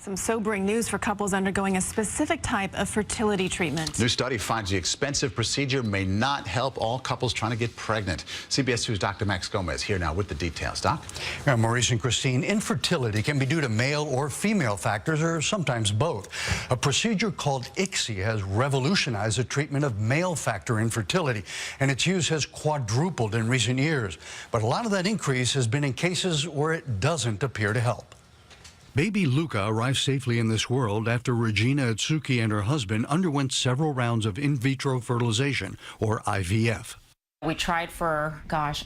Some sobering news for couples undergoing a specific type of fertility treatment. New study finds the expensive procedure may not help all couples trying to get pregnant. CBS 2's Dr. Max Gomez here now with the details. Doc? Maurice and Christine, infertility can be due to male or female factors, or sometimes both. A procedure called ICSI has revolutionized the treatment of male factor infertility, and its use has quadrupled in recent years. But a lot of that increase has been in cases where it doesn't appear to help. Baby Luca arrived safely in this world after Regina Atsuki and her husband underwent several rounds of in vitro fertilization, or IVF. We tried for,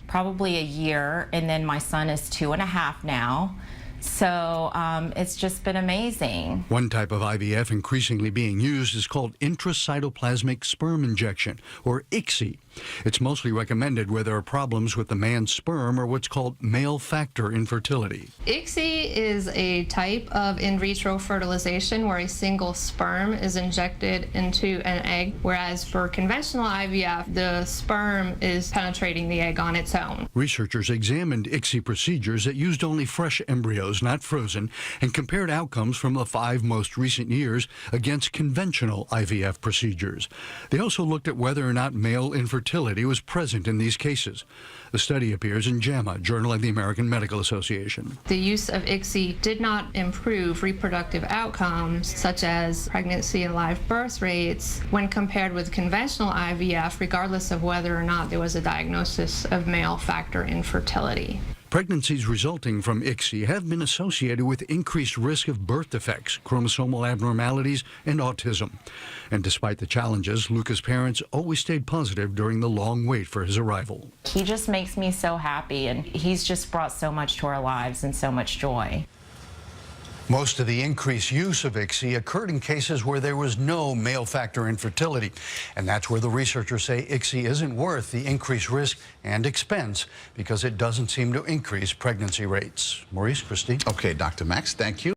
probably a year, and then my son is 2.5 now. So it's just been amazing. One type of IVF increasingly being used is called Intracytoplasmic sperm injection, or ICSI. It's mostly recommended where there are problems with the man's sperm or what's called male factor infertility. ICSI is a type of in vitro fertilization where a single sperm is injected into an egg, whereas for conventional IVF, the sperm is penetrating the egg on its own. Researchers examined ICSI procedures that used only fresh embryos, not frozen, and compared outcomes from the 5 most recent years against conventional IVF procedures. They also looked at whether or not male infertility was present in these cases. The study appears in JAMA, Journal of the American Medical Association. The use of ICSI did not improve reproductive outcomes, such as pregnancy and live birth rates, when compared with conventional IVF, regardless of whether or not there was a diagnosis of male factor infertility. Pregnancies resulting from ICSI have been associated with increased risk of birth defects, chromosomal abnormalities, and autism. And despite the challenges, Luca's parents always stayed positive during the long wait for his arrival. He just makes me so happy, and he's just brought so much to our lives and so much joy. Most of the increased use of ICSI occurred in cases where there was no male factor infertility. And that's where the researchers say ICSI isn't worth the increased risk and expense because it doesn't seem to increase pregnancy rates. Maurice, Christine? Okay, Dr. Max, thank you.